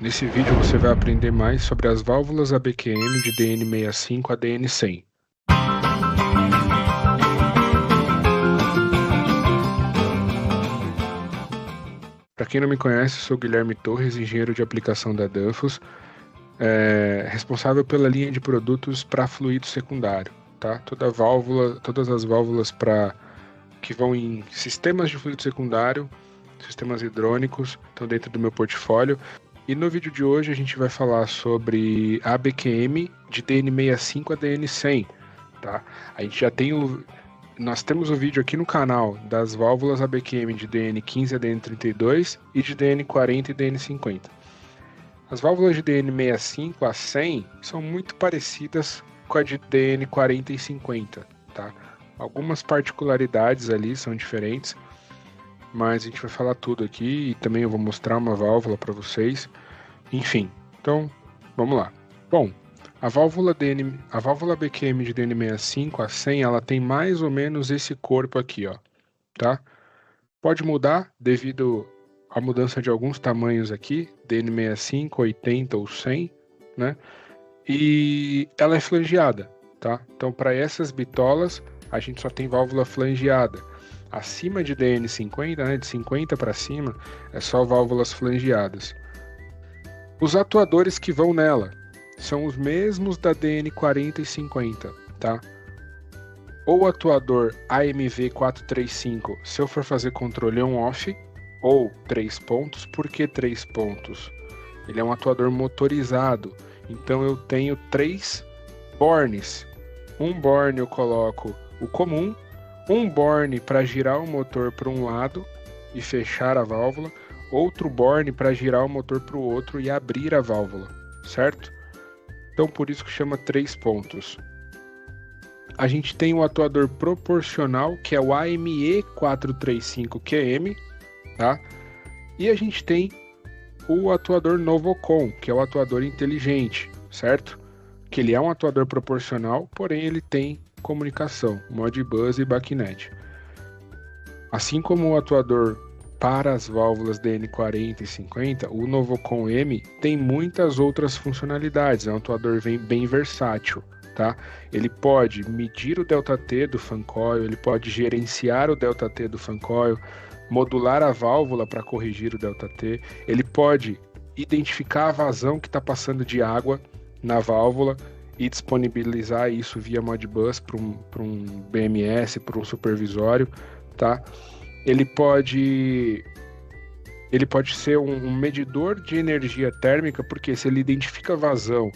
Nesse vídeo você vai aprender mais sobre as válvulas ABQM de DN65 a DN100. Para quem não me conhece, sou Guilherme Torres, engenheiro de aplicação da Danfoss, responsável pela linha de produtos para fluido secundário, tá? Todas as válvulas que vão em sistemas de fluido secundário, sistemas hidrônicos, estão dentro do meu portfólio. E no vídeo de hoje a gente vai falar sobre a ABQM de DN65 a DN100, tá? Nós temos o vídeo aqui no canal das válvulas ABQM de DN15 a DN32 e de DN40 e DN50. As válvulas de DN65 a 100 são muito parecidas com a de DN40 e 50, tá? Algumas particularidades ali são diferentes, mas a gente vai falar tudo aqui e também eu vou mostrar uma válvula para vocês. Enfim, então vamos lá. Bom, a válvula ABQM de DN65 a 100, ela tem mais ou menos esse corpo aqui, ó, tá? Pode mudar devido à mudança de alguns tamanhos aqui, DN65, 80 ou 100, né? E ela é flangeada, tá? Então, para essas bitolas, a gente só tem válvula flangeada. Acima de DN50, né, de 50 para cima, é só válvulas flangeadas. Os atuadores que vão nela são os mesmos da DN40 e 50, tá? Ou atuador AMV435, se eu for fazer controle on-off, ou 3 pontos. Por que 3 pontos? Ele é um atuador motorizado, então eu tenho 3 bornes. Um borne eu coloco o comum, um borne para girar o motor para um lado e fechar a válvula, outro borne para girar o motor para o outro e abrir a válvula, certo? Então por isso que chama 3 pontos. A gente tem o atuador proporcional, que é o AME435QM, tá? E a gente tem o atuador Novocon, que é o atuador inteligente, certo? Que ele é um atuador proporcional, porém ele tem comunicação, Modbus e BACnet. Assim como o atuador para as válvulas DN40 e 50, o Novocon M tem muitas outras funcionalidades, é um atuador bem versátil, tá? Ele pode medir o ΔT do fan coil, ele pode gerenciar o ΔT do fan coil, modular a válvula para corrigir o ΔT, ele pode identificar a vazão que está passando de água na válvula e disponibilizar isso via Modbus para um BMS, para um supervisório, tá? Ele pode ser um medidor de energia térmica, porque se ele identifica vazão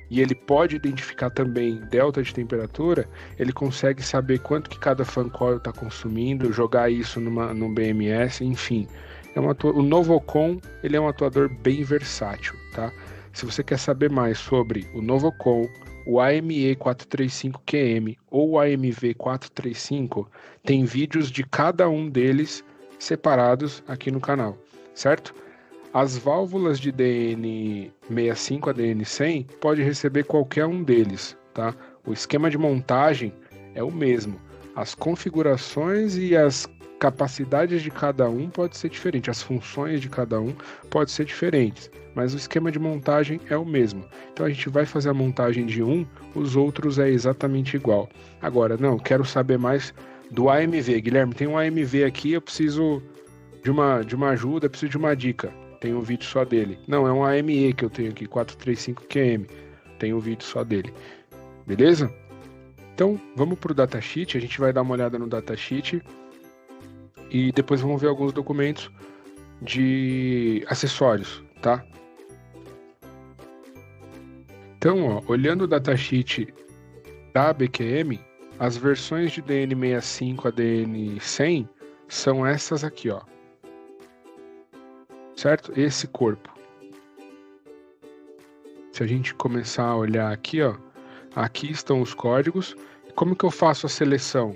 e ele pode identificar também delta de temperatura, ele consegue saber quanto que cada fan coil está consumindo, jogar isso num BMS, enfim. O Novocon, ele é um atuador bem versátil, tá? Se você quer saber mais sobre o Novocon, o AME435QM ou o AMV435, tem vídeos de cada um deles separados aqui no canal, certo? As válvulas de DN65 a DN100 pode receber qualquer um deles, tá? O esquema de montagem é o mesmo. As configurações e as capacidades de cada um pode ser diferente, as funções de cada um pode ser diferentes, mas o esquema de montagem é o mesmo. Então a gente vai fazer a montagem de um, os outros é exatamente igual. Agora, não, quero saber mais do AMV. Guilherme, tem um AMV aqui, eu preciso de uma ajuda, preciso de uma dica. Tem um vídeo só dele. Não, é um AME que eu tenho aqui, 435QM. Tem um vídeo só dele. Beleza? Então, vamos para o datasheet. A gente vai dar uma olhada no datasheet e depois vamos ver alguns documentos de acessórios, tá? Então, ó, olhando o datasheet da ABQM, as versões de DN65 a DN100 são essas aqui, ó. Certo? Esse corpo. Se a gente começar a olhar aqui, ó, aqui estão os códigos. Como que eu faço a seleção?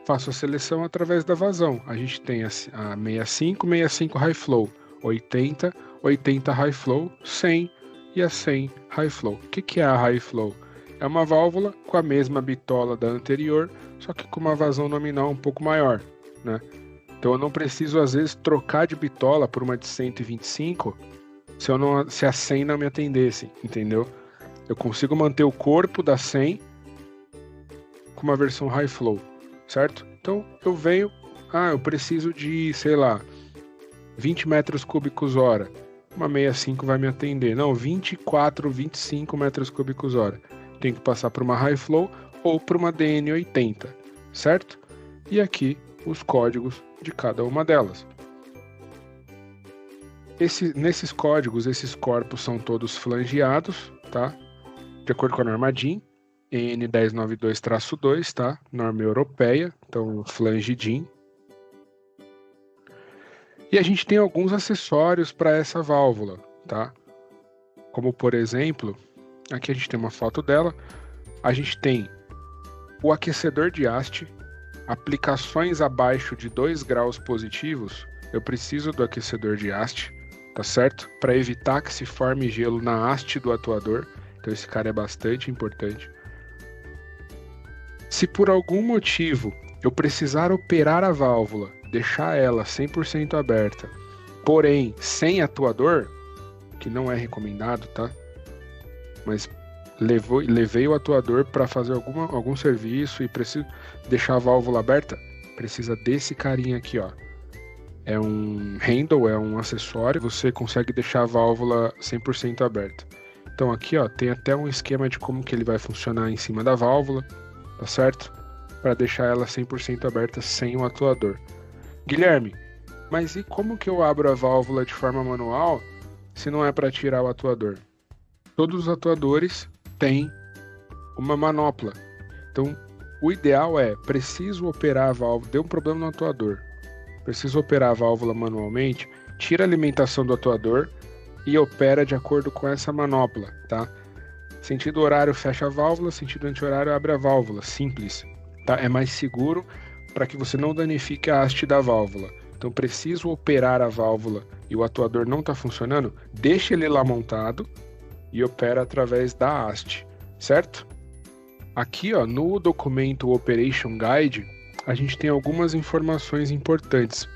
Faço a seleção através da vazão. A gente tem a 65, 65 high flow, 80, 80 high flow, 100 e a 100 high flow. O que é a high flow? É uma válvula com a mesma bitola da anterior, só que com uma vazão nominal um pouco maior, né? Então eu não preciso às vezes trocar de bitola por uma de 125 se a 100 não me atendesse, entendeu? Eu consigo manter o corpo da 100 com uma versão high flow, certo? Então eu venho, eu preciso de, sei lá, 20 metros cúbicos hora. Uma 65 vai me atender. Não, 24, 25 metros cúbicos hora. Tem que passar para uma high flow ou para uma DN80, certo? E aqui os códigos de cada uma delas. Nesses códigos, esses corpos são todos flangeados, tá? De acordo com a norma DIN, EN 1092-2, tá? Norma europeia, então flange DIN. E a gente tem alguns acessórios para essa válvula, tá? Como, por exemplo, aqui a gente tem uma foto dela. A gente tem o aquecedor de haste, aplicações abaixo de 2 graus positivos. Eu preciso do aquecedor de haste, tá certo? Para evitar que se forme gelo na haste do atuador. Então esse cara é bastante importante. Se por algum motivo eu precisar operar a válvula, deixar ela 100% aberta, porém sem atuador, que não é recomendado, tá? Mas levei o atuador para fazer algum serviço e preciso deixar a válvula aberta, precisa desse carinha aqui, ó. É um handle, é um acessório, você consegue deixar a válvula 100% aberta. Então aqui, ó, tem até um esquema de como que ele vai funcionar em cima da válvula, tá certo? Para deixar ela 100% aberta sem o atuador. Guilherme, mas e como que eu abro a válvula de forma manual se não é para tirar o atuador? Todos os atuadores têm uma manopla. Então, o ideal é, preciso operar a válvula, deu um problema no atuador, preciso operar a válvula manualmente, tira a alimentação do atuador e opera de acordo com essa manopla, tá? Sentido horário fecha a válvula, sentido anti-horário abre a válvula, simples, tá? É mais seguro para que você não danifique a haste da válvula. Então, preciso operar a válvula e o atuador não está funcionando, deixa ele lá montado e opera através da haste, certo? Aqui, ó, no documento Operation Guide, a gente tem algumas informações importantes.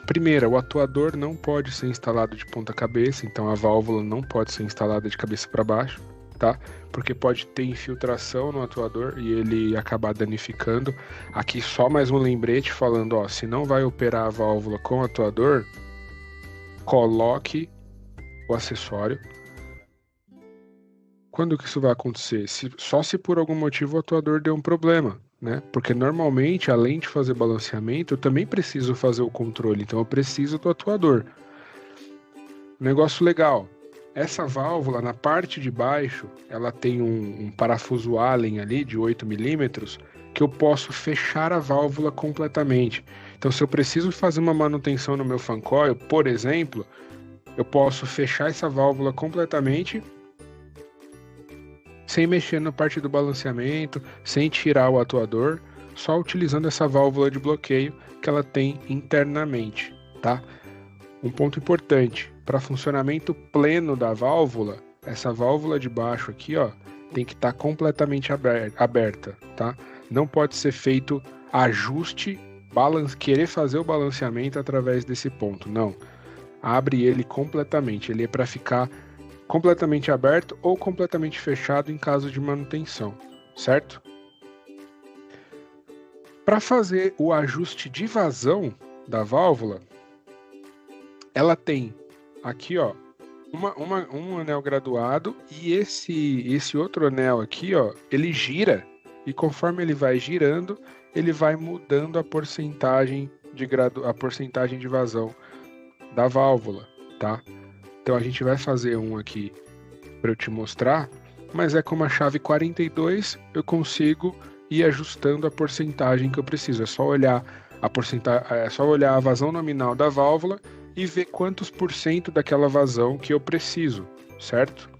Primeira, o atuador não pode ser instalado de ponta cabeça, então a válvula não pode ser instalada de cabeça para baixo, tá? Porque pode ter infiltração no atuador e ele acabar danificando. Aqui só mais um lembrete falando, ó, se não vai operar a válvula com o atuador, coloque o acessório. Quando que isso vai acontecer? Só se por algum motivo o atuador deu um problema, né? Porque normalmente, além de fazer balanceamento, eu também preciso fazer o controle, então eu preciso do atuador. Negócio legal, essa válvula na parte de baixo, ela tem um parafuso Allen ali de 8 milímetros que eu posso fechar a válvula completamente. Então, se eu preciso fazer uma manutenção no meu fan coil, por exemplo, eu posso fechar essa válvula completamente sem mexer na parte do balanceamento, sem tirar o atuador, só utilizando essa válvula de bloqueio que ela tem internamente, tá? Um ponto importante, para funcionamento pleno da válvula, essa válvula de baixo aqui, ó, tem que estar completamente aberta, tá? Não pode ser feito ajuste, querer fazer o balanceamento através desse ponto, não. Abre ele completamente, ele é para ficar completamente aberto ou completamente fechado em caso de manutenção, certo? Para fazer o ajuste de vazão da válvula, ela tem aqui, ó, um anel graduado e esse outro anel aqui, ó, ele gira e conforme ele vai girando, ele vai mudando a porcentagem de vazão da válvula, tá? Então a gente vai fazer um aqui para eu te mostrar, mas é com uma chave 42 eu consigo ir ajustando a porcentagem que eu preciso. É só olhar a vazão nominal da válvula e ver quantos por cento daquela vazão que eu preciso, certo?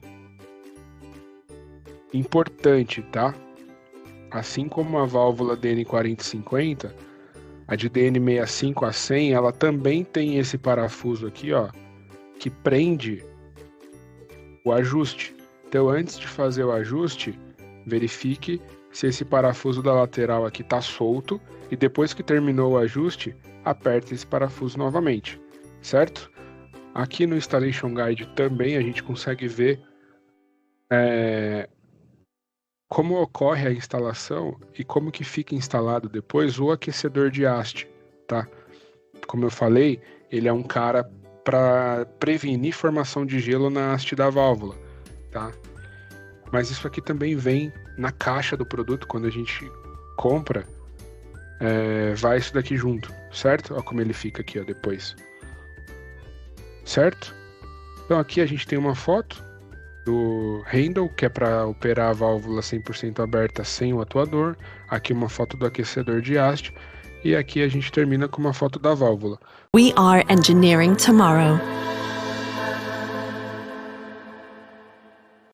Importante, tá? Assim como a válvula DN4050, a de DN65 a 100, ela também tem esse parafuso aqui, ó, que prende o ajuste. Então, antes de fazer o ajuste, verifique se esse parafuso da lateral aqui está solto e depois que terminou o ajuste, aperte esse parafuso novamente, certo? Aqui no Installation Guide também a gente consegue ver como ocorre a instalação e como que fica instalado depois o aquecedor de haste, tá? Como eu falei, ele é um cara para prevenir formação de gelo na haste da válvula, tá? Mas isso aqui também vem na caixa do produto, quando a gente compra, vai isso daqui junto, certo? Olha como ele fica aqui, ó, depois. Certo? Então aqui a gente tem uma foto do handle, que é para operar a válvula 100% aberta sem o atuador. Aqui uma foto do aquecedor de haste. E aqui a gente termina com uma foto da válvula. We are engineering tomorrow.